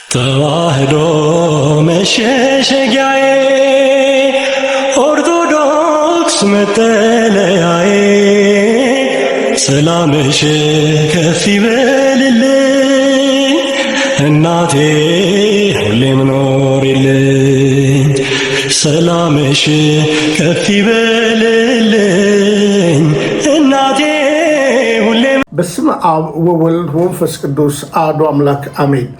ተዋህዶ መሸሸጊያዬ ኦርቶዶክስ መጠለያዬ ሰላምሽ ከፍ ይበልልኝ እናቴ ሁሌም ኖሪልኝ ሰላምሽ ከፍ ይበልልኝ እናቴ ሁሌም። በስመ አብ ወወልድ ወመንፈስ ቅዱስ አሐዱ አምላክ አሜን።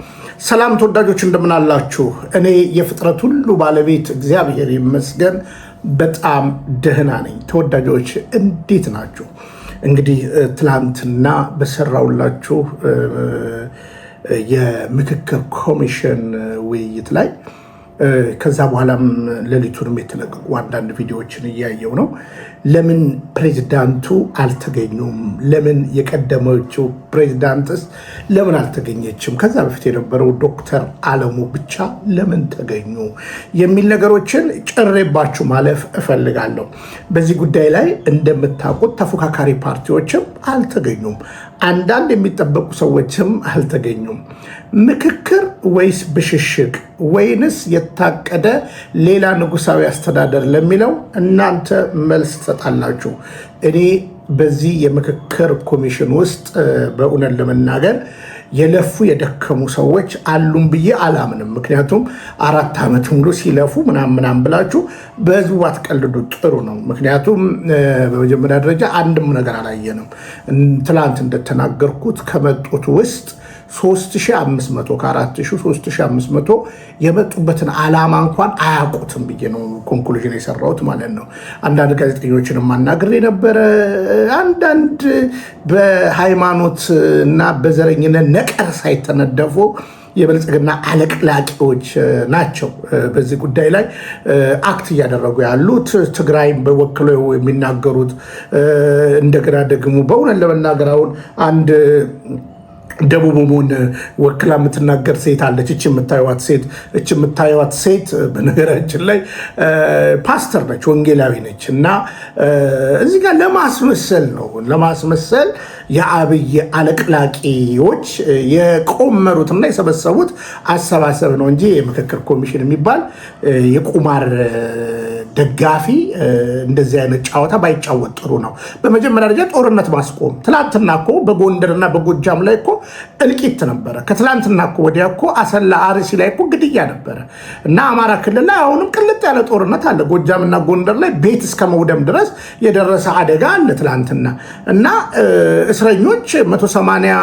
ሰላም ተወዳጆች እንደምን አላችሁ? እኔ የፍጥረት ሁሉ ባለቤት እግዚአብሔር ይመስገን በጣም ደህና ነኝ። ተወዳጆች እንዴት ናችሁ? እንግዲህ ትላንትና በሰራውላችሁ የምክክር ኮሚሽን ውይይት ላይ ከዛ በኋላም ሌሊቱንም የተለቀቁ አንዳንድ ቪዲዮዎችን እያየው ነው። ለምን ፕሬዚዳንቱ አልተገኙም? ለምን የቀደመችው ፕሬዚዳንትስ ለምን አልተገኘችም? ከዛ በፊት የነበረው ዶክተር አለሙ ብቻ ለምን ተገኙ? የሚል ነገሮችን ጭሬባችሁ ማለፍ እፈልጋለሁ። በዚህ ጉዳይ ላይ እንደምታውቁት ተፎካካሪ ፓርቲዎችም አልተገኙም። አንዳንድ የሚጠበቁ ሰዎችም አልተገኙም። ምክክር ወይስ ብሽሽቅ ወይንስ የታቀደ ሌላ ንጉሳዊ አስተዳደር ለሚለው እናንተ መልስ ትሰጣላችሁ። እኔ በዚህ የምክክር ኮሚሽን ውስጥ በእውነት ለመናገር የለፉ የደከሙ ሰዎች አሉም ብዬ አላምንም። ምክንያቱም 4 ዓመት ሙሉ ሲለፉ ምናምን ብላችሁ በህዝቡ አትቀልዱ፣ ጥሩ ነው። ምክንያቱም በመጀመሪያ ደረጃ አንድም ነገር አላየንም። ትላንት እንደተናገርኩት ከመጡት ውስጥ 3500 ከ4000 3500 የመጡበትን ዓላማ እንኳን አያውቁትም ብዬ ነው ኮንክሉዥን የሰራሁት ማለት ነው። አንዳንድ ጋዜጠኞችን ማናገር የነበረ አንዳንድ በሃይማኖት እና በዘረኝነት ነቀርሳ የተነደፉ የብልጽግና አለቅላቂዎች ናቸው በዚህ ጉዳይ ላይ አክት እያደረጉ ያሉት። ትግራይን በወክለው የሚናገሩት እንደገና ደግሞ በእውነት ለመናገር አሁን አንድ ደቡብ ኦሞን ወክላ የምትናገር ሴት አለች። እች የምታዩት ሴት በነገራችን ላይ ፓስተር ነች፣ ወንጌላዊ ነች። እና እዚህ ጋር ለማስመሰል የአብይ አለቅላቂዎች የቆመሩትና የሰበሰቡት አሰባሰብ ነው እንጂ የምክክር ኮሚሽን የሚባል የቁማር ደጋፊ እንደዚህ አይነት ጨዋታ ባይጫወት ጥሩ ነው። በመጀመሪያ ደረጃ ጦርነት ማስቆም። ትላንትና እኮ በጎንደርና በጎጃም ላይ እኮ እልቂት ነበረ። ከትላንትና እኮ ወዲያ እኮ አሰላ አርሲ ላይ እኮ ግድያ ነበረ እና አማራ ክልል ላይ አሁንም ቅልጥ ያለ ጦርነት አለ። ጎጃምና ጎንደር ላይ ቤት እስከ መውደም ድረስ የደረሰ አደጋ አለ ትላንትና እና እስረኞች 180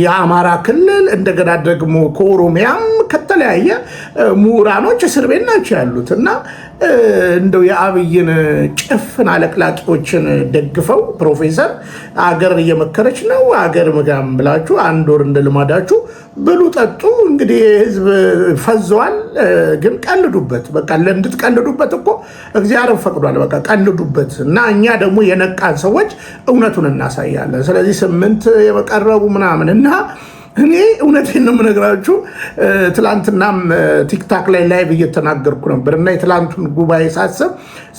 የአማራ ክልል እንደገና ደግሞ ከኦሮሚያም ከተለያየ ምሁራኖች እስር ቤት ናቸው ያሉት እና እንደው የአብይን ጭፍን አለቅላቂዎችን ደግፈው ፕሮፌሰር አገር እየመከረች ነው አገር መጋም ብላችሁ 1 ወር እንደ ልማዳችሁ ብሉ ጠጡ። እንግዲህ ህዝብ ፈዘዋል፣ ግን ቀልዱበት። በቃ እንድትቀልዱበት እኮ እግዚአብሔር ፈቅዷል። በቃ ቀልዱበት እና እኛ ደግሞ የነቃን ሰዎች እውነቱን እናሳያለን። ስለዚህ 8 የመቀረቡ ምናምን እና እኔ እውነቴን ነው የምነግራችሁ። ትላንትናም ቲክታክ ላይ ላይቭ እየተናገርኩ ነበር እና የትላንቱን ጉባኤ ሳስብ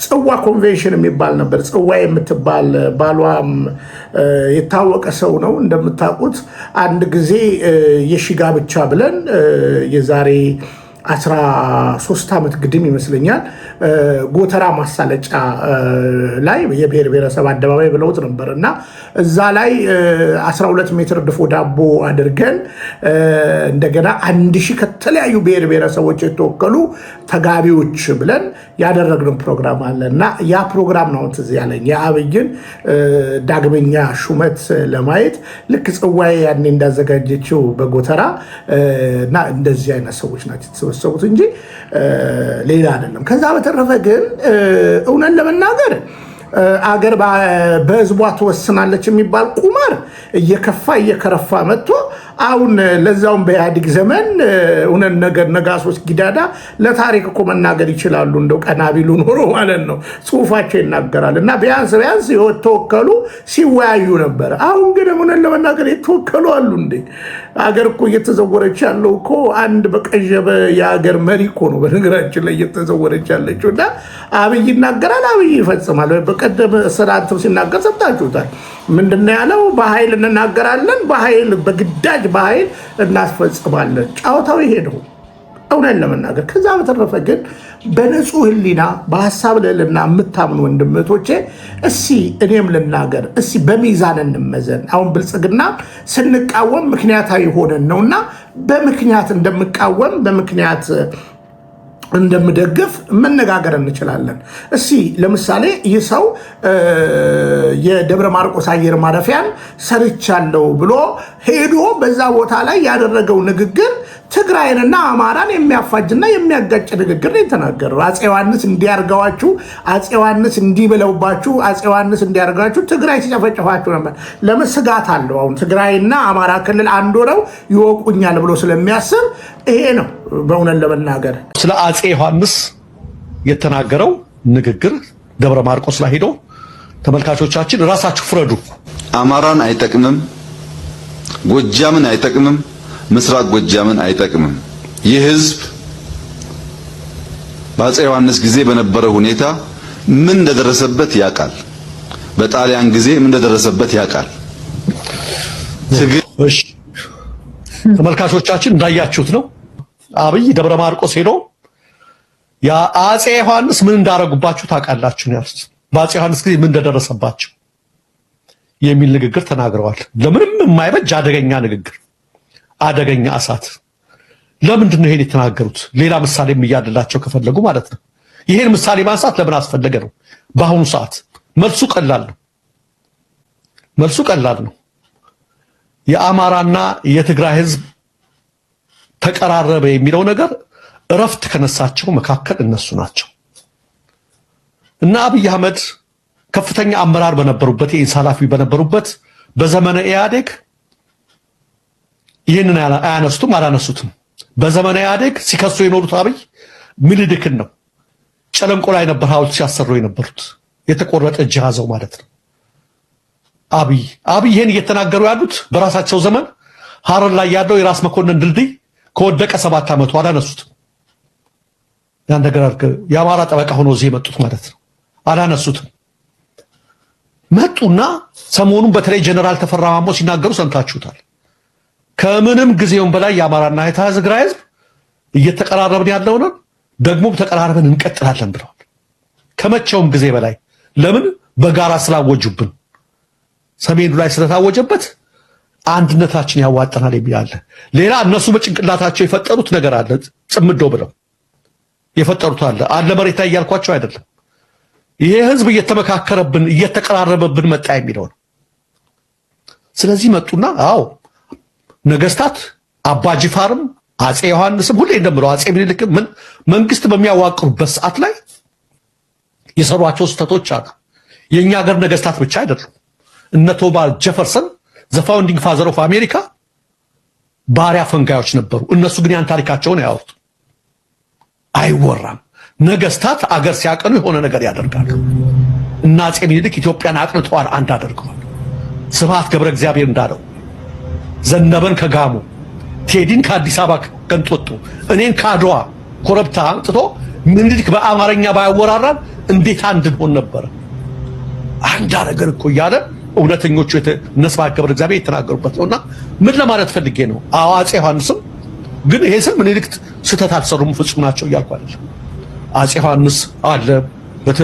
ጽዋ ኮንቬንሽን የሚባል ነበር። ጽዋ የምትባል ባሏም የታወቀ ሰው ነው እንደምታውቁት። አንድ ጊዜ የሺጋ ብቻ ብለን የዛሬ 13 ዓመት ግድም ይመስለኛል ጎተራ ማሳለጫ ላይ የብሔር ብሔረሰብ አደባባይ ብለውት ነበር እና እዛ ላይ 12 ሜትር ድፎ ዳቦ አድርገን እንደገና 1000 ከተለያዩ ብሔር ብሔረሰቦች የተወከሉ ተጋቢዎች ብለን ያደረግነው ፕሮግራም አለ እና ያ ፕሮግራም ነው ትዝ ያለኝ የአብይን ዳግመኛ ሹመት ለማየት ልክ ጽዋዬ ያኔ እንዳዘጋጀችው በጎተራ እና እንደዚህ አይነት ሰዎች ናቸው የተሰበሰቡት እንጂ ሌላ አይደለም። ከዛ በተረፈ ግን እውነት ለመናገር አገር በህዝቧ ትወስናለች የሚባል ቁማር እየከረፋ መጥቶ አሁን ለዛውም በኢህአዴግ ዘመን እውነት ነገር ነጋሶች ጊዳዳ ለታሪክ እኮ መናገር ይችላሉ። እንደው ቀና ቢሉ ኖሮ ማለት ነው ጽሁፋቸው ይናገራል እና ቢያንስ የተወከሉ ሲወያዩ ነበረ። አሁን ግን እውነት ለመናገር የተወከሉ አሉ እንዴ? አገር እኮ እየተዘወረች ያለው እኮ አንድ በቀዠበ የአገር መሪ እኮ ነው በነገራችን ላይ እየተዘወረች ያለችው እና አብይ ይናገራል፣ አብይ ይፈጽማል። በቀደም ስራንተው ሲናገር ሰምታችሁታል። ምንድነው ያለው? በኃይል እንናገራለን፣ በኃይል በግዳጅ በኃይል እናስፈጽማለን። ጫወታው ይሄ ነው እውነት ለመናገር። ከዛ በተረፈ ግን በንጹህ ህሊና በሀሳብ ልዕልና የምታምኑ ወንድምቶቼ እስቲ እኔም ልናገር፣ እስቲ በሚዛን እንመዘን። አሁን ብልጽግና ስንቃወም ምክንያታዊ ሆነን ነውና በምክንያት እንደምቃወም በምክንያት እንደምደግፍ መነጋገር እንችላለን። እስቲ ለምሳሌ ይህ ሰው የደብረ ማርቆስ አየር ማረፊያን ሰርቻለሁ ብሎ ሄዶ በዛ ቦታ ላይ ያደረገው ንግግር ትግራይንና አማራን የሚያፋጅና የሚያጋጭ ንግግር ነው የተናገረው። አፄ ዮሐንስ እንዲያርገዋችሁ፣ አፄ ዮሐንስ እንዲብለውባችሁ፣ አፄ ዮሐንስ እንዲያርጋችሁ ትግራይ ሲጨፈጨፋችሁ ነበር። ለምን ስጋት አለው? አሁን ትግራይና አማራ ክልል አንድ ሆነው ይወቁኛል ብሎ ስለሚያስብ ይሄ ነው በእውነት ለመናገር ስለ አፄ ዮሐንስ የተናገረው ንግግር ደብረ ማርቆስ ላይ ሄዶ ተመልካቾቻችን ራሳችሁ ፍረዱ። አማራን አይጠቅምም፣ ጎጃምን አይጠቅምም፣ ምስራቅ ጎጃምን አይጠቅምም። ይህ ህዝብ በአፄ ዮሐንስ ጊዜ በነበረው ሁኔታ ምን እንደደረሰበት ያውቃል። በጣሊያን ጊዜ ምን እንደደረሰበት ያውቃል። እሺ ተመልካቾቻችን እንዳያችሁት ነው። አብይ ደብረ ማርቆስ ሄዶ የአፄ ዮሐንስ ምን እንዳረጉባችሁ ታውቃላችሁ ነው ያሉት። በአፄ ዮሐንስ ጊዜ ምን እንደደረሰባቸው የሚል ንግግር ተናግረዋል። ለምንም የማይበጅ አደገኛ ንግግር፣ አደገኛ እሳት። ለምንድን ነው ይሄን የተናገሩት? ሌላ ምሳሌም እያደላቸው ከፈለጉ ማለት ነው። ይሄን ምሳሌ ማንሳት ለምን አስፈለገ ነው? በአሁኑ ሰዓት መልሱ ቀላል ነው። መልሱ ቀላል ነው። የአማራና የትግራይ ህዝብ ተቀራረበ የሚለው ነገር እረፍት ከነሳቸው መካከል እነሱ ናቸው። እና አብይ አህመድ ከፍተኛ አመራር በነበሩበት የኢንሳላፊ በነበሩበት በዘመነ ኢህአዴግ ይህንን አያነሱትም አላነሱትም። በዘመነ ኢህአዴግ ሲከሱ የኖሩት አብይ ምኒልክን ነው። ጨለንቆ ላይ ነበር ሐውልት ሲያሰሩ የነበሩት፣ የተቆረጠ እጅ ያዘው ማለት ነው። አብይ ይሄን እየተናገሩ ያሉት በራሳቸው ዘመን ሐረር ላይ ያለው የራስ መኮንን ድልድይ ከወደቀ 7 ዓመቱ አላነሱትም። ያን ነገር የአማራ ጠበቃ ሆኖ እዚህ የመጡት ማለት ነው። አላነሱትም። መጡና ሰሞኑን በተለይ ጀነራል ተፈራ ማሞ ሲናገሩ ሰምታችሁታል። ከምንም ጊዜውም በላይ የአማራና የትግራይ ህዝብ እየተቀራረብን ያለውን ደግሞ ተቀራርበን እንቀጥላለን ብለዋል። ከመቼውም ጊዜ በላይ ለምን? በጋራ ስላወጁብን፣ ሰሜኑ ላይ ስለታወጀበት አንድነታችን ያዋጣናል የሚላለ ሌላ እነሱ በጭንቅላታቸው የፈጠሩት ነገር አለ። ጽምዶ ብለው የፈጠሩት አለ መሬት ላይ እያልኳቸው አይደለም። ይሄ ህዝብ እየተመካከረብን እየተቀራረበብን መጣ የሚለው ነው። ስለዚህ መጡና አዎ ነገስታት አባጅፋርም አፄ ዮሐንስም ሁሌ እንደምለው አፄ ምኒልክም መንግስት በሚያዋቅሩበት ሰዓት ላይ የሰሯቸው ስህተቶች አሉ። የኛ ሀገር ነገስታት ብቻ አይደሉም። እነ ቶማስ ጄፈርሰን ዘ ፋውንዲንግ ፋዘር ኦፍ አሜሪካ ባሪያ ፈንጋዮች ነበሩ። እነሱ ግን ያን ታሪካቸውን ያወሩት አይወራም። ነገስታት አገር ሲያቀኑ የሆነ ነገር ያደርጋሉ። እና አፄ ምኒልክ ኢትዮጵያን አቅንተዋል፣ አንድ አድርገዋል። ስብሐት ገብረ እግዚአብሔር እንዳለው ዘነበን ከጋሞ ቴዲን ከአዲስ አበባ ከንጦጦ እኔን ከአድዋ ኮረብታ አምጥቶ ምኒልክ በአማርኛ ባያወራራን እንዴት አንድ እንሆን ነበር። አንድ ነገር እኮ እያለ እውነተኞቹ ስብሐት ገብረ እግዚአብሔር የተናገሩበት ነውና ምን ለማለት ፈልጌ ነው? አዎ አፄ ዮሐንስም ግን ይሄ ስም ምኒልክ ስህተት አልሰሩም፣ ፍጹም ናቸው እያልኩ አይደለም። አፄ ዮሐንስ አለ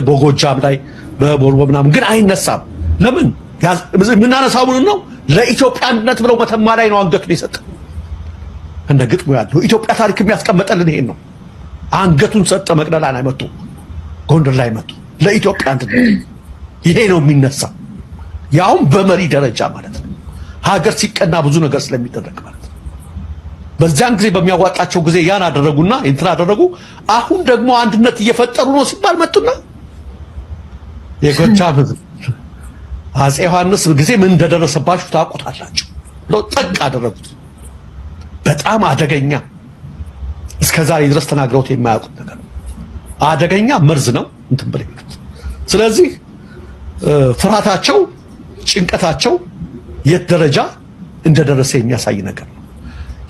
በጎጃም ላይ በቦርቦ ምናምን ግን አይነሳም። ለምን የምናነሳው ምን ነው? ለኢትዮጵያ አንድነት ብለው መተማ ላይ ነው አንገቱን የሰጠው። እንደ ግጥሙ ያለው ኢትዮጵያ ታሪክ የሚያስቀምጠልን ይሄን ነው። አንገቱን ሰጠ። መቅደላ ላይ መጡ፣ ጎንደር ላይ መጡ። ለኢትዮጵያ አንድነት ይሄ ነው የሚነሳ፣ ያውም በመሪ ደረጃ ማለት ነው። ሀገር ሲቀና ብዙ ነገር ስለሚደረግ ማለት ነው። በዛን ጊዜ በሚያዋጣቸው ጊዜ ያን አደረጉና እንትን አደረጉ። አሁን ደግሞ አንድነት እየፈጠሩ ነው ሲባል መጡና የጎጃም ህዝብ አፄ ዮሐንስ ጊዜ ምን እንደደረሰባችሁ ታውቁታላችሁ ብለው ጠቅ አደረጉት። በጣም አደገኛ እስከዛሬ ድረስ ተናግረውት የማያውቁት ነገር አደገኛ መርዝ ነው እንትን ብለው። ስለዚህ ፍርሃታቸው፣ ጭንቀታቸው የት ደረጃ እንደደረሰ የሚያሳይ ነገር ነው።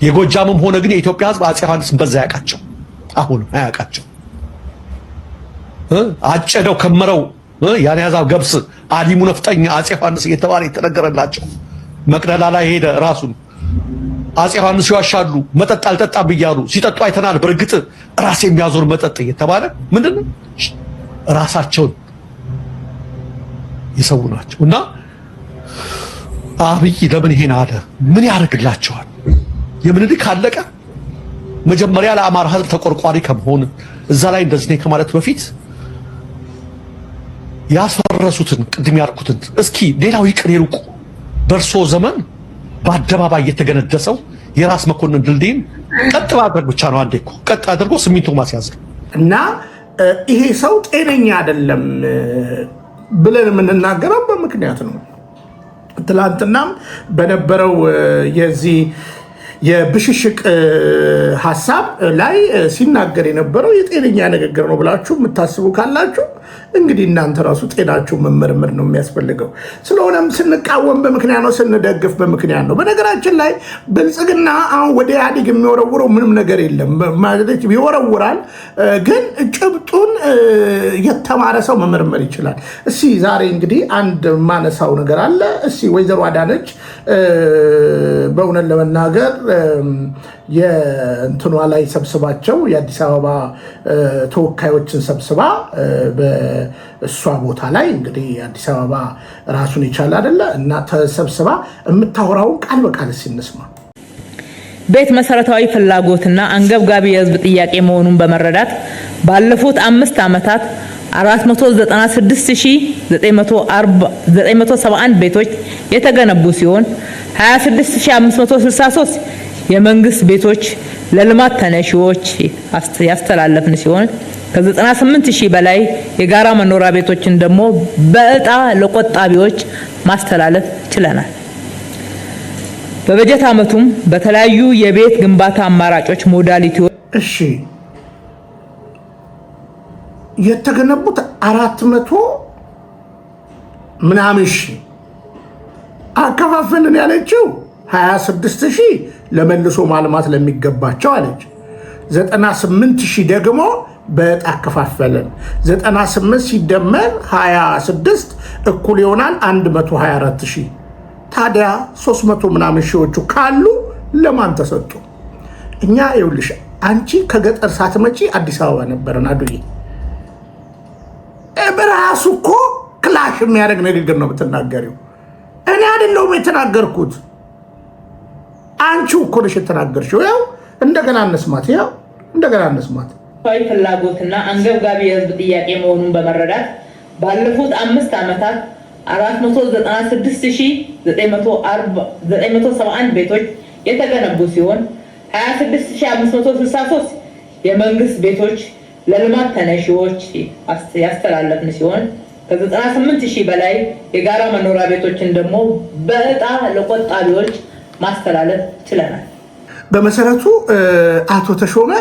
የጎጃምም ሆነ ግን የኢትዮጵያ ህዝብ አፄ ዮሐንስን በዛ ያውቃቸው፣ አሁንም አያውቃቸው። አጨደው ከመረው ያን ያዛው ገብስ አሊሙ ነፍጠኛ አጼ ዮሐንስ እየተባለ የተነገረላቸው መቅደላ ላይ ሄደ ራሱን አጼ ዮሐንስ ይዋሻሉ መጠጥ አልጠጣም ብያሉ ሲጠጡ አይተናል በርግጥ ራስ የሚያዞር መጠጥ እየተባለ ምንድነው ራሳቸውን ይሰው ናቸው። እና አብይ ለምን ይሄን አለ? ምን ያደርግላቸዋል? የምኒልክ አለቀ መጀመሪያ ለአማራ ህዝብ ተቆርቋሪ ከመሆን እዛ ላይ እንደዚህ ነው ከማለት በፊት ያስፈረሱትን ቅድም ያልኩትን እስኪ ሌላው ይቅር ይሩቁ በርሶ ዘመን በአደባባይ የተገነደሰው የራስ መኮንን ድልድይን ቀጥ ማድረግ ብቻ ነው። አንዴ እኮ ቀጥ አድርጎ ሲሚንቶ ማስያዝ እና ይሄ ሰው ጤነኛ አይደለም ብለን የምንናገረው በምክንያት ነው። ትላንትናም በነበረው የዚህ የብሽሽቅ ሐሳብ ላይ ሲናገር የነበረው የጤነኛ ንግግር ነው ብላችሁ የምታስቡ ካላችሁ እንግዲህ እናንተ ራሱ ጤናችሁ መመርመር ነው የሚያስፈልገው። ስለሆነም ስንቃወም በምክንያት ነው፣ ስንደግፍ በምክንያት ነው። በነገራችን ላይ ብልጽግና አሁን ወደ ኢህአዴግ የሚወረውረው ምንም ነገር የለም ማለት ይወረውራል፣ ግን ጭብጡን የተማረ ሰው መመርመር ይችላል። እስኪ ዛሬ እንግዲህ አንድ ማነሳው ነገር አለ። እስኪ ወይዘሮ አዳነች በእውነት ለመናገር የእንትኗ ላይ ሰብስባቸው የአዲስ አበባ ተወካዮችን ሰብስባ በእሷ ቦታ ላይ እንግዲህ አዲስ አበባ ራሱን ይቻል አይደለ እና ተሰብስባ የምታወራውን ቃል በቃል ሲንስማ ቤት መሰረታዊ ፍላጎትና አንገብጋቢ የህዝብ ጥያቄ መሆኑን በመረዳት ባለፉት 5 ዓመታት 496971 ቤቶች የተገነቡ ሲሆን 26563 የመንግስት ቤቶች ለልማት ተነሺዎች ያስተላለፍን ሲሆን ከ98000 በላይ የጋራ መኖሪያ ቤቶችን ደግሞ በእጣ ለቆጣቢዎች ማስተላለፍ ችለናል። በበጀት ዓመቱም በተለያዩ የቤት ግንባታ አማራጮች ሞዳሊቲዎች እሺ የተገነቡት 400 ምናምን ሺህ አከፋፈልን ያለችው 26000 ለመልሶ ማልማት ለሚገባቸው አለች። 98000 ደግሞ በዕጣ አከፋፈልን። 98 ሲደመር 26 እኩል ይሆናል 124000። ታዲያ 300 ምናምን ሺዎቹ ካሉ ለማን ተሰጡ? እኛ ይኸውልሽ አንቺ ከገጠር ሳትመጪ አዲስ አበባ ነበረን አዱዬ። በራሱ እኮ ክላሽ የሚያደርግ ንግግር ነው የምትናገሪው። እኔ አይደለሁም የተናገርኩት፣ አንቺው እኮ ነሽ የተናገርሽው። ያው እንደገና እንስማት፣ ያው እንደገና እንስማት። ፍላጎትና አንገብጋቢ የህዝብ ጥያቄ መሆኑን በመረዳት ባለፉት 5 ዓመታት 496971 ቤቶች የተገነቡ ሲሆን 26563 የመንግስት ቤቶች ለልማት ተነሺዎች ያስተላለፍን ሲሆን ከ98000 በላይ የጋራ መኖሪያ ቤቶችን ደግሞ በዕጣ ለቆጣቢዎች ማስተላለፍ ችለናል። በመሰረቱ አቶ ተሾመ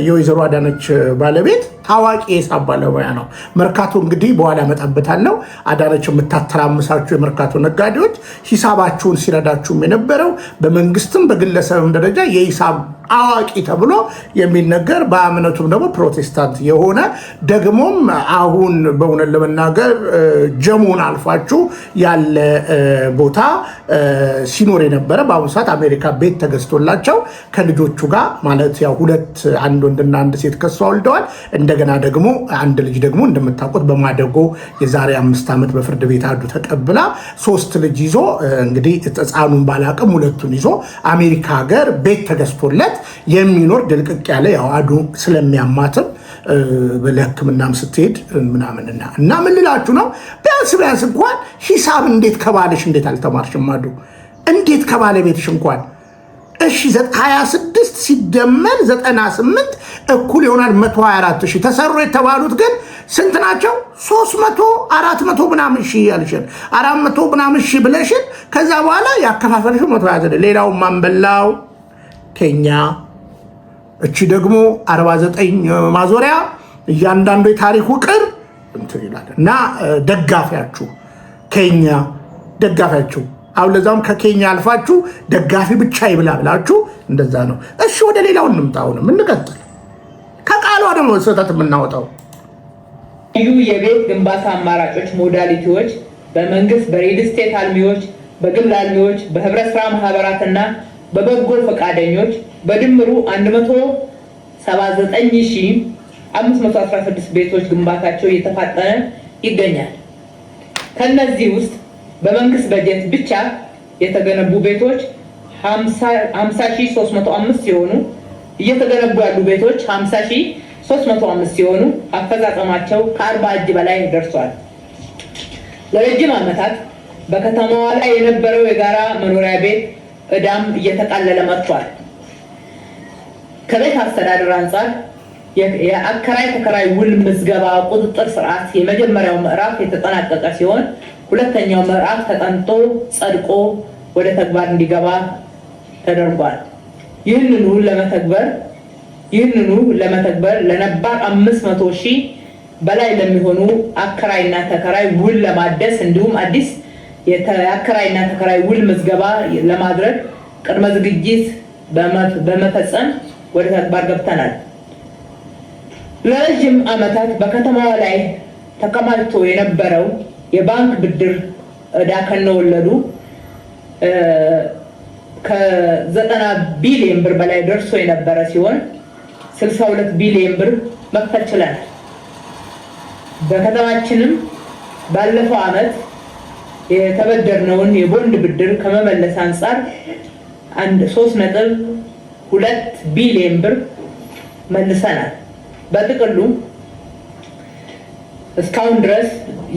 የወይዘሮ አዳነች ባለቤት ታዋቂ የሂሳብ ባለሙያ ነው። መርካቶ እንግዲህ በኋላ መጣበታለሁ። አዳነች የምታተራምሳችሁ የመርካቶ ነጋዴዎች ሂሳባችሁን ሲረዳችሁም የነበረው በመንግስትም በግለሰብም ደረጃ የሂሳብ አዋቂ ተብሎ የሚነገር በእምነቱም ደግሞ ፕሮቴስታንት የሆነ ደግሞም አሁን በእውነት ለመናገር ጀሙን አልፋችሁ ያለ ቦታ ሲኖር የነበረ በአሁኑ ሰዓት አሜሪካ ቤት ተገዝቶላቸው ከልጆቹ ጋር ማለት ያው 2 አንድ ወንድና 1 ሴት ከሷ ወልደዋል። እንደገና ደግሞ አንድ ልጅ ደግሞ እንደምታውቁት በማደጎ የዛሬ 5 ዓመት በፍርድ ቤት አዱ ተቀብላ 3 ልጅ ይዞ እንግዲህ ሕፃኑን ባላቅም 2ቱን ይዞ አሜሪካ ሀገር ቤት ተገዝቶለት የሚኖር ድልቅቅ ያለ ያው አዱ ስለሚያማትም ለሕክምናም ስትሄድ ምናምንና እና ምን ልላችሁ ነው ቢያንስ እንኳን ሂሳብ እንዴት ከባለሽ እንዴት አልተማርሽም? አዱ እንዴት ከባለቤትሽ እንኳን እሺ 26 ሲደመር 98 እኩል ይሆናል 124000 ተሰሩ የተባሉት ግን ስንት ናቸው? 300 400 ምናምን ሺህ ያልሽን 400 ምናምን ሺህ ብለሽን ከዛ በኋላ ያከፋፈልሽ 120 ሌላው ማንበላው ኬኛ እቺ ደግሞ 49 ማዞሪያ እያንዳንዱ የታሪኩ ቅር እንትን ይላል እና ደጋፊያችሁ ኬኛ ደጋፊያችሁ አሁን ለዛም ከኬኛ አልፋችሁ ደጋፊ ብቻ ይብላ ብላችሁ እንደዛ ነው። እሺ ወደ ሌላው እንምጣው ነው እንቀጥል። ከቃሏ ደግሞ ስህተት የምናወጣው የቤት ግንባታ አማራጮች ሞዳሊቲዎች በመንግስት በሪል ስቴት አልሚዎች፣ በግል አልሚዎች፣ በህብረት ስራ ማህበራትና በበጎ ፈቃደኞች በድምሩ 179516 ቤቶች ግንባታቸው እየተፋጠነ ይገኛል። ከነዚህ ውስጥ በመንግስት በጀት ብቻ የተገነቡ ቤቶች 50305 ሲሆኑ እየተገነቡ ያሉ ቤቶች 50305 ሲሆኑ አፈጻጸማቸው ከ40 እጅ በላይ ደርሷል። ለረጅም ዓመታት በከተማዋ ላይ የነበረው የጋራ መኖሪያ ቤት ዕዳም እየተቃለለ መጥቷል። ከቤት አስተዳደር አንጻር የአከራይ ተከራይ ውል ምዝገባ ቁጥጥር ስርዓት የመጀመሪያው ምዕራፍ የተጠናቀቀ ሲሆን ሁለተኛው ምዕራፍ ተጠንቶ ጸድቆ ወደ ተግባር እንዲገባ ተደርጓል። ይህንኑ ለመተግበር ለነባር 500,000 በላይ ለሚሆኑ አከራይና ተከራይ ውል ለማደስ እንዲሁም አዲስ የአከራይና ተከራይ ውል ምዝገባ ለማድረግ ቅድመ ዝግጅት በመፈጸም ወደ ተግባር ገብተናል። ለረጅም ዓመታት በከተማዋ ላይ ተከማችቶ የነበረው የባንክ ብድር ዕዳ ከነወለዱ ከ90 ቢሊዮን ብር በላይ ደርሶ የነበረ ሲሆን 62 ቢሊዮን ብር መክፈል ችለናል። በከተማችንም ባለፈው ዓመት የተበደርነውን የቦንድ ብድር ከመመለስ አንጻር 3.2 ቢሊዮን ብር መልሰናል። በጥቅሉ እስካሁን ድረስ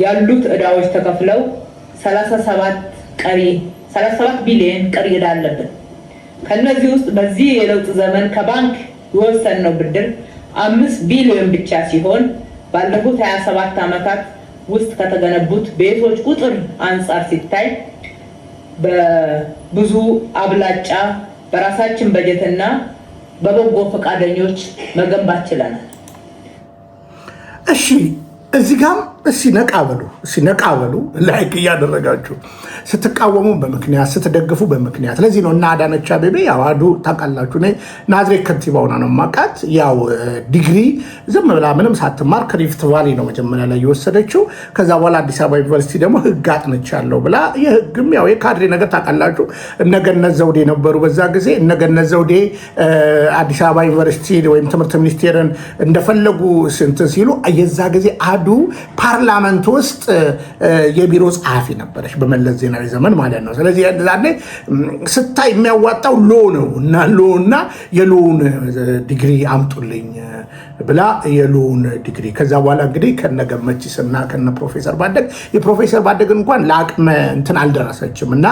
ያሉት ዕዳዎች ተከፍለው 37 ቢሊዮን ቀሪ ዕዳ አለብን። ከነዚህ ውስጥ በዚህ የለውጥ ዘመን ከባንክ የወሰድነው ብድር 5 ቢሊዮን ብቻ ሲሆን ባለፉት 27 ዓመታት ውስጥ ከተገነቡት ቤቶች ቁጥር አንጻር ሲታይ በብዙ አብላጫ በራሳችን በጀትና በበጎ ፈቃደኞች መገንባት ችለናል። እሺ እዚህ ጋር ነቃ በሉ ላይክ እያደረጋችሁ ስትቃወሙ በምክንያት ስትደግፉ በምክንያት። ለዚህ ነው እና አዳነች አቤቤ ያው አዱ ታውቃላችሁ፣ እኔ ናዝሬት ከንቲባ ሆና ነው የማውቃት። ያው ዲግሪ ዝም ብላ ምንም ሳትማር ከሪፍት ቫሊ ነው መጀመሪያ ላይ የወሰደችው። ከዛ በኋላ አዲስ አበባ ዩኒቨርሲቲ ደግሞ ህግ አጥንቻለሁ ብላ የህግም ያው የካድሬ ነገር ታውቃላችሁ። እነገነት ዘውዴ ነበሩ በዛ ጊዜ። እነገነት ዘውዴ አዲስ አበባ ዩኒቨርሲቲ ወይም ትምህርት ሚኒስቴርን እንደፈለጉ እንትን ሲሉ የዛ ጊዜ አዱ ፓርላመንት ውስጥ የቢሮ ጸሐፊ ነበረች በመለስ ዜናዊ ዘመን ማለት ነው። ስለዚህ ዛኔ ስታይ የሚያዋጣው ሎ ነው እና የሎውን ዲግሪ አምጡልኝ ብላ የሎውን ዲግሪ ከዛ በኋላ እንግዲህ ከነገመችስና ከነ ፕሮፌሰር ባደግ የፕሮፌሰር ባደግ እንኳን ለአቅመ እንትን አልደረሰችም እና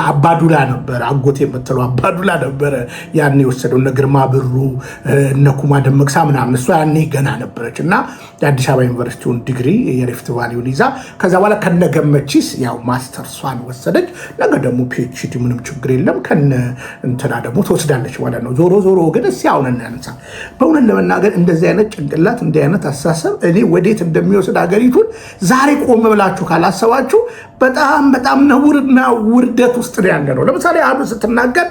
አባዱላ ነበር አጎቴ የምትለው አባዱላ ነበረ ያኔ የወሰደው እነ ግርማ ብሩ እነ ኩማ ደመቅሳ ምናምን እሷ ያኔ ገና ነበረች እና የአዲስ አበባ ዩኒቨርሲቲውን ዲግሪ የሪፍት ቫሊውን ይዛ ከዛ በኋላ ከነገመችስ ያው ማስተርሷን ወሰደች። ነገ ደግሞ ፒኤችዲ ምንም ችግር የለም ከነ እንትና ደግሞ ትወስዳለች ማለት ነው። ዞሮ ግን እስኪ አሁን እናንሳ። በእውነት ለመናገር እንደዚህ አይነት ጭንቅላት እንዲህ አይነት አስተሳሰብ እኔ ወዴት እንደሚወስድ ሀገሪቱን ዛሬ ቆም ብላችሁ ካላሰባችሁ በጣም ነውርና ውርደት ውስጥ ያለ ነው። ለምሳሌ አሁን ስትናገር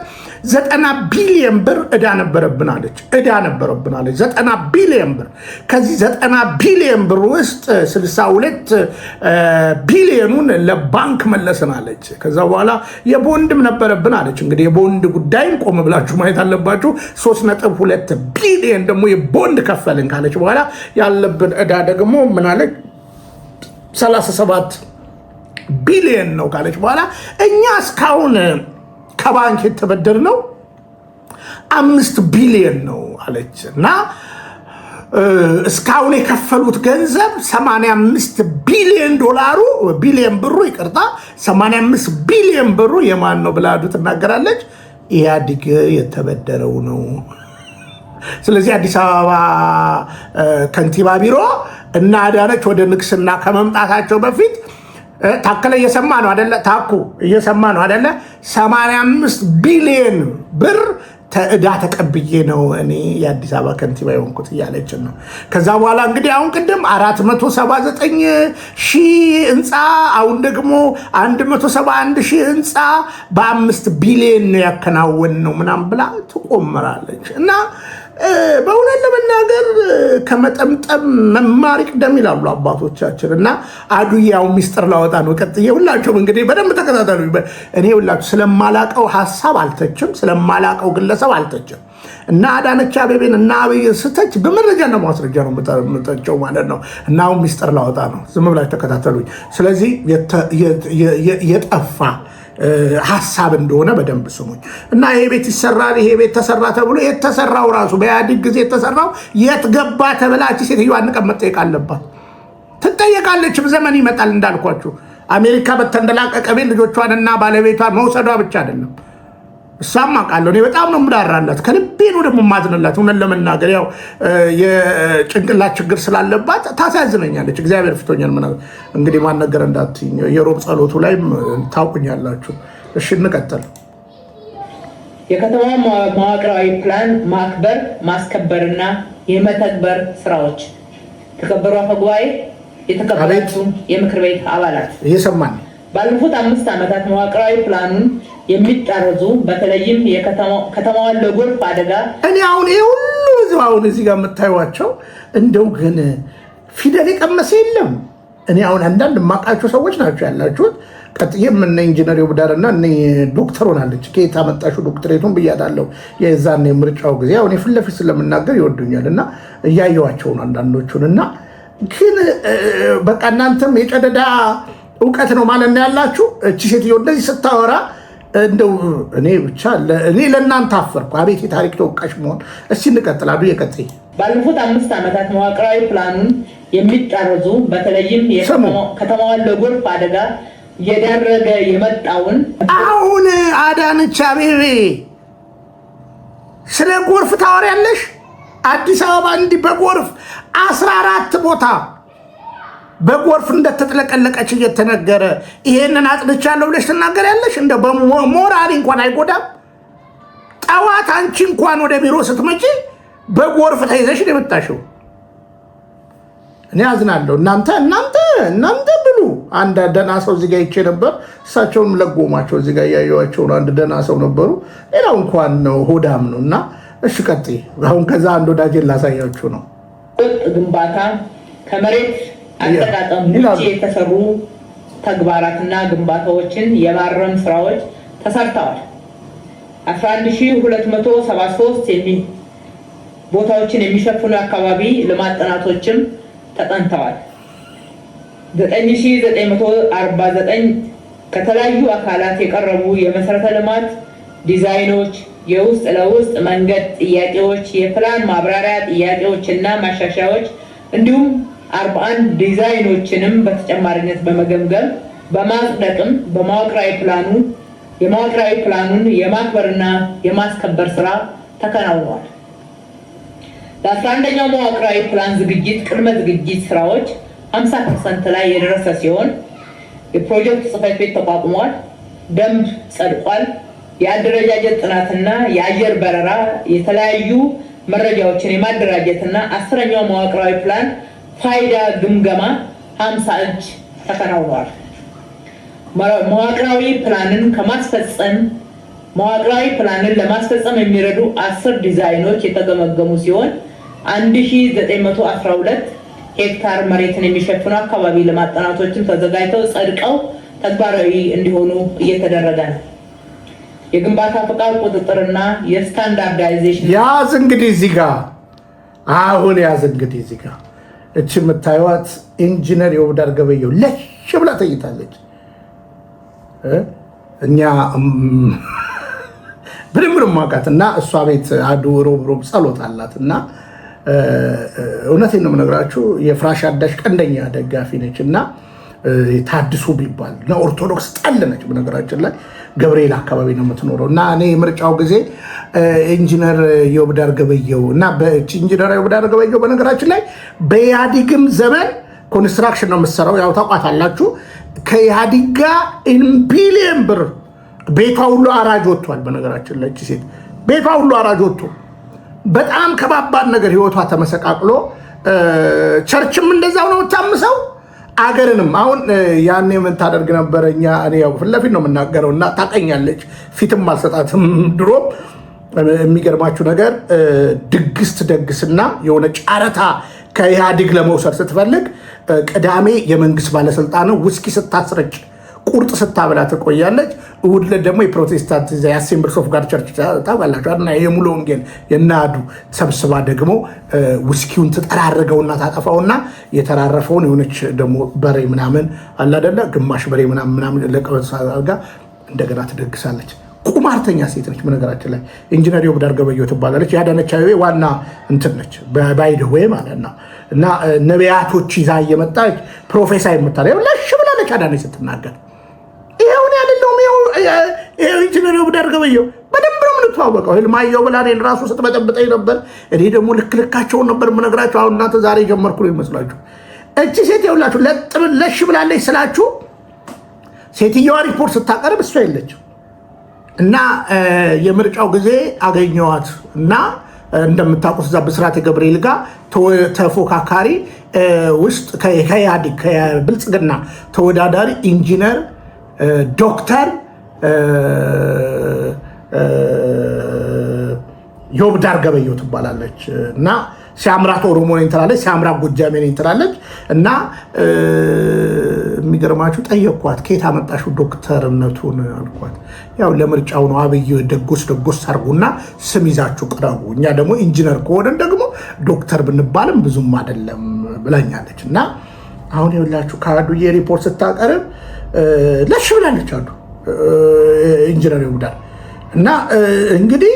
90 ቢሊዮን ብር ዕዳ ነበረብን አለች። 90 ቢሊዮን ብር። ከዚህ 90 ቢሊዮን ብር ውስጥ 62 ቢሊዮኑን ለባንክ መለስን አለች። ከዛ በኋላ የቦንድም ነበረብን አለች። እንግዲህ የቦንድ ጉዳይን ቆም ብላችሁ ማየት አለባችሁ። 3.2 ቢሊዮን ደግሞ የቦንድ ከፈልን ካለች በኋላ ያለብን ዕዳ ደግሞ ምን አለች? 37 ቢሊዮን ነው ካለች በኋላ እኛ እስካሁን ከባንክ የተበደርነው 5 ቢሊዮን ነው አለች እና እስካሁን የከፈሉት ገንዘብ 85 ቢሊዮን ዶላሩ ቢሊዮን ብሩ ይቅርታ 85 ቢሊዮን ብሩ የማን ነው ብላ አዱ ትናገራለች። ኢህአዴግ የተበደረው ነው። ስለዚህ አዲስ አበባ ከንቲባ ቢሮ እና አዳነች ወደ ንግስና ከመምጣታቸው በፊት ታከለ እየሰማ ነው አይደለ? ታኩ እየሰማ ነው አይደለ? 85 ቢሊዮን ብር ዕዳ ተቀብዬ ነው እኔ የአዲስ አበባ ከንቲባ የሆንኩት እያለችን ነው። ከዛ በኋላ እንግዲህ አሁን ቅድም 479,000 ህንፃ አሁን ደግሞ 171,000 ህንፃ በ5 ቢሊዮን ነው ያከናወን ነው ምናምን ብላ ትቆምራለች እና በእውነት ለመናገር ከመጠምጠም መማር ይቅደም ይላሉ አባቶቻችን። እና አዱያው ሚስጥር ላወጣ ነው። ቀጥዬ ሁላችሁም እንግዲህ በደንብ ተከታተሉ። እኔ ሁላችሁ ስለማላቀው ሀሳብ አልተችም፣ ስለማላቀው ግለሰብ አልተችም። እና አዳነች አቤቤን እና አብይን ስተች በመረጃና ማስረጃ ነው የምተቸው ማለት ነው። እና አሁን ሚስጥር ላወጣ ነው። ዝም ብላችሁ ተከታተሉኝ። ስለዚህ የጠፋ ሀሳብ እንደሆነ በደንብ ስሙኝ። እና ይሄ ቤት ይሰራል፣ ይሄ ቤት ተሰራ ተብሎ የተሰራው ራሱ በኢህአዴግ ጊዜ የተሰራው የት ገባ ተብላች ሴትዮዋ አንቀን መጠየቅ አለባት። ትጠየቃለችም። ዘመን ይመጣል እንዳልኳችሁ። አሜሪካ በተንደላቀቀ ቤት ልጆቿንና ባለቤቷን መውሰዷ ብቻ አይደለም፣ እሷም አውቃለሁ። እኔ በጣም ነው የምዳራላት፣ ከልቤ ነው ደግሞ የማዝንላት። እውነት ለመናገር ያው የጭንቅላት ችግር ስላለባት ታሳዝነኛለች። እግዚአብሔር ፍቶኛል። እንግዲህ ማን ነገር እንዳትይኝ፣ የሮብ ጸሎቱ ላይ ታውቁኛላችሁ። እሺ እንቀጥል። የከተማ መዋቅራዊ ፕላን ማክበር ማስከበርና የመተግበር ስራዎች። ተከበሩ አፈ ጉባኤ፣ የተከበራችሁ የምክር ቤት አባላት፣ እየሰማን ባለፉት 5 ዓመታት መዋቅራዊ ፕላኑን የሚጣረዙ በተለይም ከተማዋን ለጎርፍ አደጋ እኔ አሁን ይሄ ሁሉ ህዝብ አሁን እዚህ ጋር የምታዩቸው እንደው ግን ፊደል የቀመሰ የለም። እኔ አሁን አንዳንድ የማውቃቸው ሰዎች ናቸው ያላችሁት። ቀጥዬም እነ ኢንጂነር ይወዳርና እነ ዶክተር ሆናለች። ከየት አመጣሽው ዶክትሬቱን ብያታለሁ የዛን የምርጫው ጊዜ። አሁን ፊት ለፊት ስለምናገር ይወዱኛል እና እያየዋቸውን አንዳንዶቹን እና ግን በቃ እናንተም የጨደዳ እውቀት ነው ማለት ነው ያላችሁ። እቺ ሴትዮ እንደዚህ ስታወራ እንደው እኔ ብቻ እኔ ለእናንተ አፈርኩ። አቤት የታሪክ ተወቃሽ መሆን። እስቲ እንቀጥላሉ። የቀጥይ ባለፉት 5 ዓመታት መዋቅራዊ ፕላኑን የሚጣረዙ በተለይም ከተማዋን ለጎርፍ አደጋ እየዳረገ የመጣውን አሁን አዳነች አቤቤ ስለ ጎርፍ ታወሪያለሽ? አዲስ አበባ እንዲህ በጎርፍ 14 ቦታ በጎርፍ እንደተጥለቀለቀች እየተነገረ ይሄንን አጥልቻለሁ ብለሽ ትናገሪያለሽ? እንደ በሞራል እንኳን አይጎዳም? ጠዋት አንቺ እንኳን ወደ ቢሮ ስትመጪ በጎርፍ ተይዘሽ ነው የመጣሽው። እኔ አዝናለሁ። እናንተ ብሉ። አንድ ደህና ሰው እዚህ ጋር ይቼ ነበር። እሳቸውን ለጎማቸው እዚህ ጋር እያየኋቸው ነው። አንድ ደህና ሰው ነበሩ። ሌላው እንኳን ነው ሆዳም ነው። እና እሺ ቀጥይ። አሁን ከዛ አንድ ወዳጄን ላሳያችሁ ነው። ግንባታ ከመሬት አጠቃቀም ውጭ የተሰሩ ተግባራትና ግንባታዎችን የማረም ስራዎች ተሰርተዋል። 11273 ቦታዎችን የሚሸፍኑ አካባቢ ልማት ጥናቶችም ተጠንተዋል። 9949 ከተለያዩ አካላት የቀረቡ የመሰረተ ልማት ዲዛይኖች፣ የውስጥ ለውስጥ መንገድ ጥያቄዎች፣ የፕላን ማብራሪያ ጥያቄዎች እና ማሻሻያዎች እንዲሁም 41 ዲዛይኖችንም በተጨማሪነት በመገምገም በማጽደቅም የመዋቅራዊ ፕላኑን የማክበርና የማስከበር ስራ ተከናውኗል። ለ11ኛው መዋቅራዊ ፕላን ዝግጅት ቅድመ ዝግጅት ስራዎች 50% ላይ የደረሰ ሲሆን የፕሮጀክት ጽሕፈት ቤት ተቋቁሟል፣ ደንብ ጸድቋል። የአደረጃጀት ጥናትና የአየር በረራ የተለያዩ መረጃዎችን የማደራጀትና 10ኛው መዋቅራዊ ፕላን ፋይዳ ግምገማ 50 እጅ ተከናውኗል። መዋቅራዊ ፕላንን ለማስፈጸም የሚረዱ 10 ዲዛይኖች የተገመገሙ ሲሆን 1912 ሄክታር መሬትን የሚሸፍኑ አካባቢ ልማት ጥናቶችም ተዘጋጅተው ጸድቀው ተግባራዊ እንዲሆኑ እየተደረገ ነው። የግንባታ ፈቃድ ቁጥጥርና የስታንዳርዳይዜሽን ያዝ እንግዲህ እዚህ ጋር እቺ የምታዩት ኢንጂነር ይወዳር ገበየሁ ለሽ ብላ ተይታለች። እኛ ብድምር ማቃት እና እሷ ቤት አዱ ሮብ ጸሎት አላት እና እውነቴን ነው የምነግራችሁ የፍራሽ አዳሽ ቀንደኛ ደጋፊ ነች እና ታድሱ ቢባል ለኦርቶዶክስ ጠል ነች። በነገራችን ላይ ገብርኤል አካባቢ ነው የምትኖረው እና እኔ የምርጫው ጊዜ ኢንጂነር ይወዳር ገበየሁ እና ኢንጂነር ይወዳር ገበየሁ በነገራችን ላይ በኢህአዲግም ዘመን ኮንስትራክሽን ነው የምትሰራው። ያው ታውቋታላችሁ። ከኢህአዲግ ጋር ቢሊየን ብር ቤቷ ሁሉ አራጅ ወጥቷል። በነገራችን ላይ ሴት ቤቷ ሁሉ አራጅ ወጥቶ በጣም ከባባድ ነገር ህይወቷ ተመሰቃቅሎ ቸርችም እንደዛው ነው የምታምሰው። አገርንም አሁን ያኔ ምን ታደርግ ነበረ? እኔ ያው ፊት ለፊት ነው የምናገረው እና ታቀኛለች፣ ፊትም አልሰጣትም። ድሮ የሚገርማችሁ ነገር ድግስ ትደግስና የሆነ ጨረታ ከኢህአዴግ ለመውሰድ ስትፈልግ ቅዳሜ የመንግስት ባለስልጣን ውስኪ ስታስረጭ ቁርጥ ስታበላ ትቆያለች። እሑድ ዕለት ደግሞ የፕሮቴስታንት የአሴምብልስ ኦፍ ጋድ ቸርች ታውቃላችሁ እና የሙሉ ወንጌል የናዱ ሰብስባ ደግሞ ውስኪውን ትጠራርገውና ታጠፋውና የተራረፈውን የሆነች ደግሞ በሬ ምናምን አለ አይደለ ግማሽ በሬ ምናምን ለቀበሳ አድርጋ እንደገና ትደግሳለች። ቁማርተኛ ሴት ነች። በነገራችን ላይ ኢንጂነር ዮብዳር ገበየሁ ትባላለች። የአዳነች አቤቤ ዋና እንትን ነች ባይደዌ ማለት ነው። እና ነቢያቶች ይዛ እየመጣች ፕሮፌሰር የምታለ ለሽ ብላለች አዳነች ስትናገር። ይኸውን ያደለውም ይኸው ኢንጂነር ዮብዳር ገበየሁ በደንብ ነው የምንተዋወቀው። ህልማየሁ ብላ እኔን ራሱ ስትበጠብጠኝ ነበር። እኔ ደግሞ ልክልካቸውን ነበር የምነግራቸው። አሁን እናንተ ዛሬ ጀመርኩ ነው ይመስላችሁ። እቺ ሴት ይኸውላችሁ ለሽ ብላለች ስላችሁ ሴትየዋ ሪፖርት ስታቀርብ እሷ የለችም። እና የምርጫው ጊዜ አገኘዋት እና እንደምታውቁት እዛ ብስራተ ገብርኤል ጋር ተፎካካሪ ውስጥ ከኢህአዴግ ከብልጽግና ተወዳዳሪ ኢንጂነር ዶክተር ዮብዳር ገበየሁ ትባላለች እና ሲያምራት ኦሮሞ ነኝ ትላለች፣ ሲያምራት ጎጃሜ ነኝ ትላለች። እና የሚገርማችሁ ጠየኳት፣ ከየት አመጣሽው ዶክተርነቱን አልኳት። ያው ለምርጫው ነው አብይ ደጎስ አርጉና ስም ይዛችሁ ቅረቡ፣ እኛ ደግሞ ኢንጂነር ከሆነን ደግሞ ዶክተር ብንባልም ብዙም አይደለም ብላኛለች። እና አሁን ይኸውላችሁ ከአዱዬ ሪፖርት ስታቀርብ ለሽ ብላለች አሉ ኢንጂነር ዮብዳር። እና እንግዲህ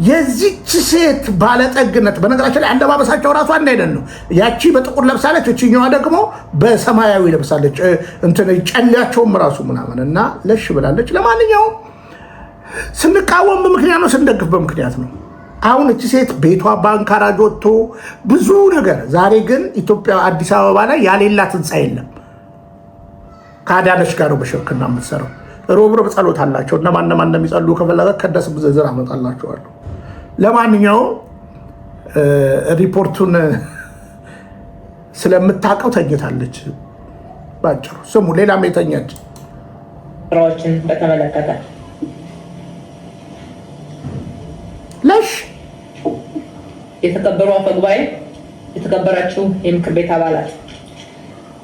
የዚች ሴት ባለጠግነት በነገራችን ላይ አለባበሳቸው ራሱ አንድ አይነት ነው። ያቺ በጥቁር ለብሳለች፣ እችኛዋ ደግሞ በሰማያዊ ለብሳለች። እንትን ጨሌያቸውም ራሱ ምናምን እና ለሽ ብላለች። ለማንኛውም ስንቃወም በምክንያት ነው፣ ስንደግፍ በምክንያት ነው። አሁን እቺ ሴት ቤቷ ባንክ አራጅ ወጥቶ ብዙ ነገር። ዛሬ ግን ኢትዮጵያ አዲስ አበባ ላይ ያሌላት ህንፃ የለም። ከአዳነች ጋር ነው በሽርክና የምትሰራው። ሮብሮብ ጸሎት አላቸው። እነማን እንደሚጸሉ ከፈለገ ከደስ ዝርዝር አመጣላቸዋለሁ። ለማንኛውም ሪፖርቱን ስለምታውቀው ተኝታለች። ባጭሩ ስሙ። ሌላም የተኛች ስራዎችን በተመለከተ ለሽ የተከበሩ አፈ ጉባኤ፣ የተከበራችሁ የምክር ቤት አባላት፣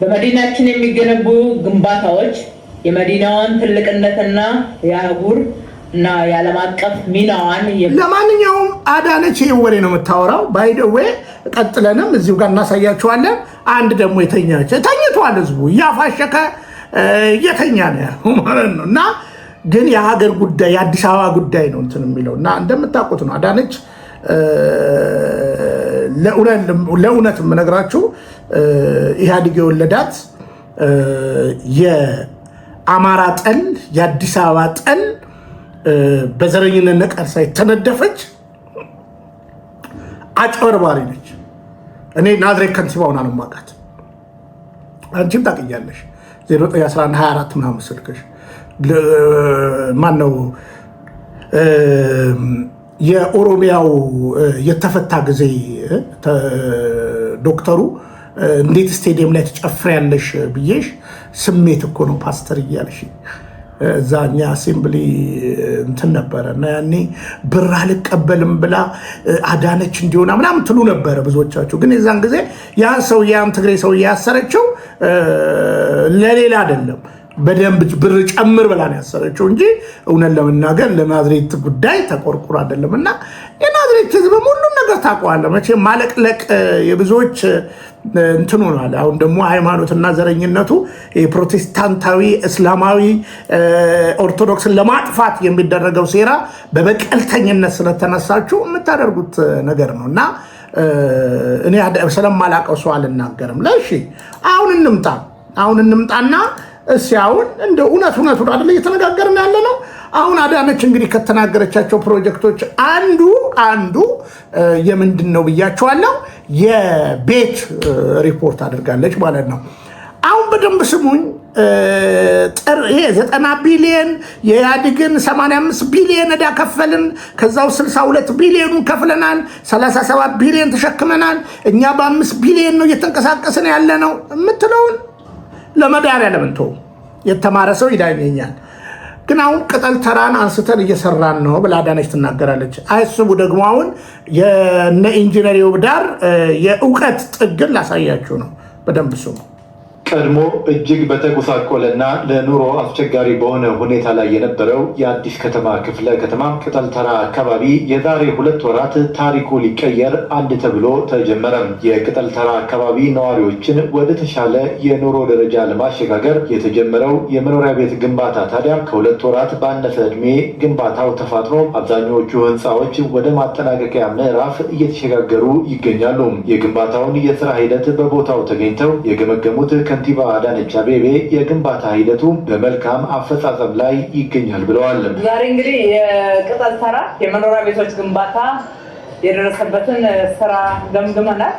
በመዲናችን የሚገነቡ ግንባታዎች የመዲናዋን ትልቅነትና የአህጉር እና የዓለም አቀፍ ሚናዋን ለማንኛውም አዳነች ይህ ወሬ ነው የምታወራው። ባይደዌ ቀጥለንም እዚሁ ጋር እናሳያችኋለን። አንድ ደግሞ የተኛች ተኝቷል፣ ህዝቡ እያፋሸከ እየተኛ ነው ማለት ነው። እና ግን የሀገር ጉዳይ የአዲስ አበባ ጉዳይ ነው እንትን የሚለው እና እንደምታውቁት ነው አዳነች ለእውነት የምነግራችሁ ኢህአዴግ የወለዳት የአማራ ጠል የአዲስ አበባ ጠል በዘረኝነት ነቀርሳ የተነደፈች አጭበርባሪ ነች። እኔ ናዝሬት ከንቲባውን አለማቃት፣ አንቺም ታውቂያለሽ። 091124 ምናምን ስልክሽ ማነው የኦሮሚያው የተፈታ ጊዜ ዶክተሩ እንዴት ስቴዲየም ላይ ትጨፍሪያለሽ ብዬሽ ስሜት እኮ ነው ፓስተር እያልሽ እዛኛ አሴምብሊ እንትን ነበረ እና ያኔ ብር አልቀበልም ብላ አዳነች እንዲሆና ምናምን ትሉ ነበረ ብዙዎቻችሁ። ግን የዛን ጊዜ ያን ሰው ያን ትግሬ ሰው ያሰረችው ለሌላ አይደለም፣ በደንብ ብር ጨምር ብላ ነው ያሰረችው እንጂ እውነት ለመናገር ለናዝሬት ጉዳይ ተቆርቁር አይደለም። እና የናዝሬት ህዝብ ሁሉን ነገር ታውቀዋለህ መቼም። ማለቅለቅ የብዙዎች እንትን ሆኗል። አሁን ደግሞ ሃይማኖትና ዘረኝነቱ የፕሮቴስታንታዊ እስላማዊ ኦርቶዶክስን ለማጥፋት የሚደረገው ሴራ በበቀልተኝነት ስለተነሳችሁ የምታደርጉት ነገር ነው። እና እኔ ስለማላውቀው ሰው አልናገርም። ለሺ አሁን እንምጣና እስያውን እንደ እውነቱ አይደለ እየተነጋገርን ያለ ነው። አሁን አዳነች እንግዲህ ከተናገረቻቸው ፕሮጀክቶች አንዱ የምንድን ነው ብያቸዋለሁ፣ የቤት ሪፖርት አድርጋለች ማለት ነው። አሁን በደንብ ስሙኝ። ይሄ 90 ቢሊዮን የኢህአዴግን 85 ቢሊዮን ዕዳ ከፈልን። ከዛው 62 ቢሊዮኑን ከፍለናል። 37 ቢሊዮን ተሸክመናል። እኛ በ5 ቢሊዮን ነው እየተንቀሳቀስን ያለ ነው የምትለውን ለመዳሪያ ለምንተው የተማረ ሰው ይዳኘኛል። ግን አሁን ቅጠል ተራን አንስተን እየሰራን ነው ብላ አዳነች ትናገራለች። አያስቡ ደግሞ አሁን የነ ኢንጂነር ይውብዳር የእውቀት ጥግን ላሳያችሁ ነው። በደንብ ስሙ። ቀድሞ እጅግ በተጎሳቆለና ለኑሮ አስቸጋሪ በሆነ ሁኔታ ላይ የነበረው የአዲስ ከተማ ክፍለ ከተማ ቅጠል ተራ አካባቢ የዛሬ 2 ወራት ታሪኩ ሊቀየር አንድ ተብሎ ተጀመረ። የቅጠል ተራ አካባቢ ነዋሪዎችን ወደ ተሻለ የኑሮ ደረጃ ለማሸጋገር የተጀመረው የመኖሪያ ቤት ግንባታ ታዲያ ከ2 ወራት ባነሰ ዕድሜ ግንባታው ተፋጥኖ አብዛኛዎቹ ህንፃዎች ወደ ማጠናቀቂያ ምዕራፍ እየተሸጋገሩ ይገኛሉ። የግንባታውን የስራ ሂደት በቦታው ተገኝተው የገመገሙት ከንቲባ አዳነች አቤቤ የግንባታ ሂደቱ በመልካም አፈጻጸም ላይ ይገኛል ብለዋል። ዛሬ እንግዲህ የቅጠል ተራ የመኖሪያ ቤቶች ግንባታ የደረሰበትን ስራ ገምግመናል።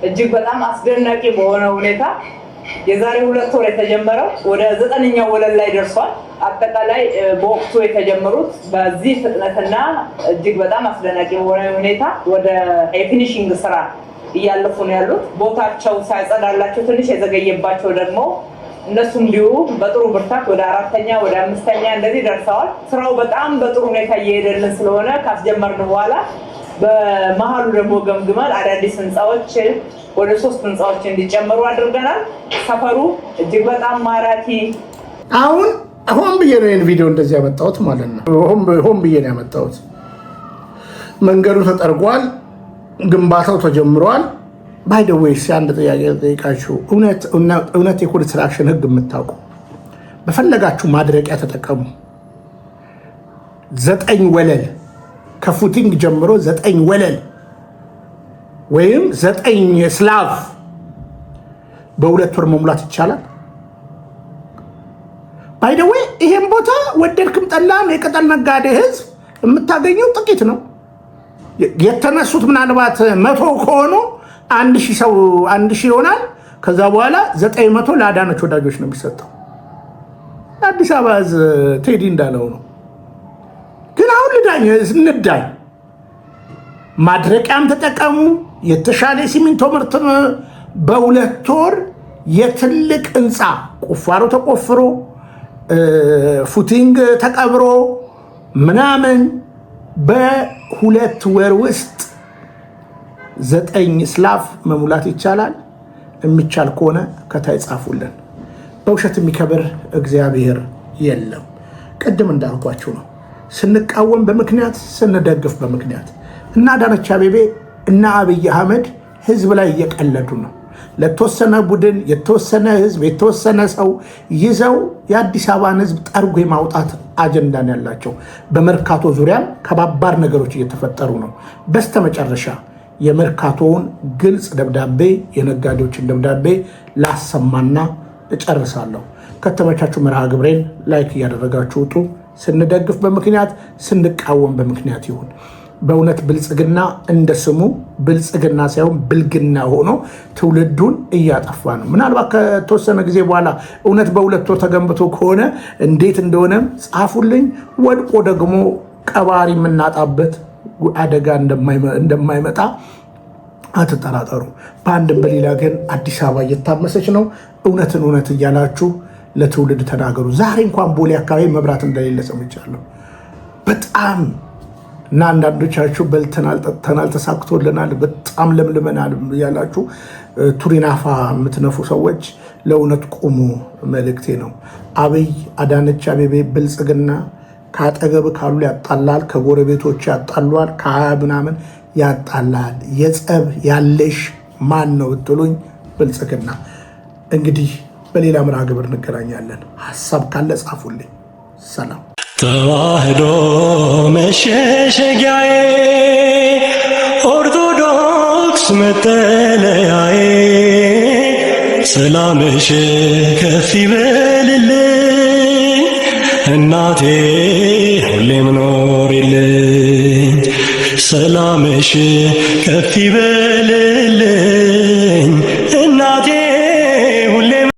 እጅግ በጣም አስደናቂ በሆነ ሁኔታ የዛሬ 2 ወር የተጀመረው ወደ 9ኛው ወለል ላይ ደርሷል። አጠቃላይ በወቅቱ የተጀመሩት በዚህ ፍጥነትና እጅግ በጣም አስደናቂ በሆነ ሁኔታ ወደ የፊኒሺንግ ስራ እያለፉ ነው ያሉት። ቦታቸው ሳይጸዳላቸው ትንሽ የዘገየባቸው ደግሞ እነሱም እንዲሁ በጥሩ ብርታት ወደ 4ኛ ወደ 5ኛ እንደዚህ ደርሰዋል። ስራው በጣም በጥሩ ሁኔታ እየሄደልን ስለሆነ ካስጀመርን በኋላ በመሀሉ ደግሞ ገምግመን አዳዲስ ህንፃዎች ወደ 3 ህንፃዎች እንዲጨመሩ አድርገናል። ሰፈሩ እጅግ በጣም ማራኪ። አሁን ሆን ብዬ ነው ይህን ቪዲዮ እንደዚህ ያመጣሁት ማለት ነው። ሆን ብዬ ነው ያመጣሁት። መንገዱ ተጠርጓል። ግንባታው ተጀምሯል። ባይ ዘ ዌይ አንድ ጥያቄ ጠይቃችሁ፣ እውነት የኮንስትራክሽን ህግ የምታውቁ በፈለጋችሁ ማድረቂያ ተጠቀሙ። 9 ወለል ከፉቲንግ ጀምሮ 9 ወለል ወይም 9 ስላቭ በ2 ወር መሙላት ይቻላል። ባይ ዘ ዌይ ይሄን ቦታ ወደድክም ጠላም የቅጠል ነጋዴ ህዝብ የምታገኘው ጥቂት ነው። የተነሱት ምናልባት 100 ከሆኑ 1000 ሰው 1000 ይሆናል። ከዛ በኋላ 900 ለአዳነች ወዳጆች ነው የሚሰጠው። አዲስ አበባ ቴዲ እንዳለው ነው። ግን አሁን እንዳኝ ማድረቂያም ተጠቀሙ። የተሻለ ሲሚንቶ ምርት በ2 ወር የትልቅ ህንፃ ቁፋሮ ተቆፍሮ ፉቲንግ ተቀብሮ ምናምን በ2 ወር ውስጥ 9 ስላፍ መሙላት ይቻላል። የሚቻል ከሆነ ከታይ ጻፉልን። በውሸት የሚከብር እግዚአብሔር የለም። ቅድም እንዳልኳችሁ ነው። ስንቃወም በምክንያት ስንደግፍ በምክንያት እና አዳነች አቤቤ እና አብይ አህመድ ህዝብ ላይ እየቀለዱ ነው። ለተወሰነ ቡድን የተወሰነ ህዝብ የተወሰነ ሰው ይዘው የአዲስ አበባን ህዝብ ጠርጎ የማውጣት አጀንዳን ያላቸው። በመርካቶ ዙሪያም ከባባድ ነገሮች እየተፈጠሩ ነው። በስተመጨረሻ የመርካቶውን ግልጽ ደብዳቤ የነጋዴዎችን ደብዳቤ ላሰማና እጨርሳለሁ። ከተመቻችሁ መርሃ ግብሬን ላይክ እያደረጋችሁ ውጡ። ስንደግፍ በምክንያት ስንቃወም በምክንያት ይሁን። በእውነት ብልጽግና እንደ ስሙ ብልጽግና ሳይሆን ብልግና ሆኖ ትውልዱን እያጠፋ ነው። ምናልባት ከተወሰነ ጊዜ በኋላ እውነት በ2 ወር ተገንብቶ ከሆነ እንዴት እንደሆነም ጻፉልኝ። ወድቆ ደግሞ ቀባሪ የምናጣበት አደጋ እንደማይመጣ አትጠራጠሩ። በአንድም በሌላ ግን አዲስ አበባ እየታመሰች ነው። እውነትን እውነት እያላችሁ ለትውልድ ተናገሩ። ዛሬ እንኳን ቦሌ አካባቢ መብራት እንደሌለ ሰምቻለሁ። በጣም እና አንዳንዶቻችሁ በልተናል፣ ጠጥተናል፣ ተሳክቶልናል፣ በጣም ለምልመናል ያላችሁ ቱሪናፋ የምትነፉ ሰዎች ለእውነት ቁሙ መልእክቴ ነው። አብይ አዳነች አቤቤ ብልጽግና ከአጠገብ ካሉ ያጣላል፣ ከጎረቤቶች ያጣሏል፣ ምናምን ያጣላል። የጸብ ያለሽ ማን ነው ብትሉኝ ብልጽግና። እንግዲህ በሌላ ምራ ግብር እንገናኛለን። ሀሳብ ካለ ጻፉልኝ። ሰላም። ተዋህዶ መሸሸጊያዬ ኦርቶዶክስ መጠለያዬ ሰላምሽ ከፍ ይበልልኝ እናቴ ሁሌም ኖሪልኝ ሰላምሽ ከፍ ይበልልኝ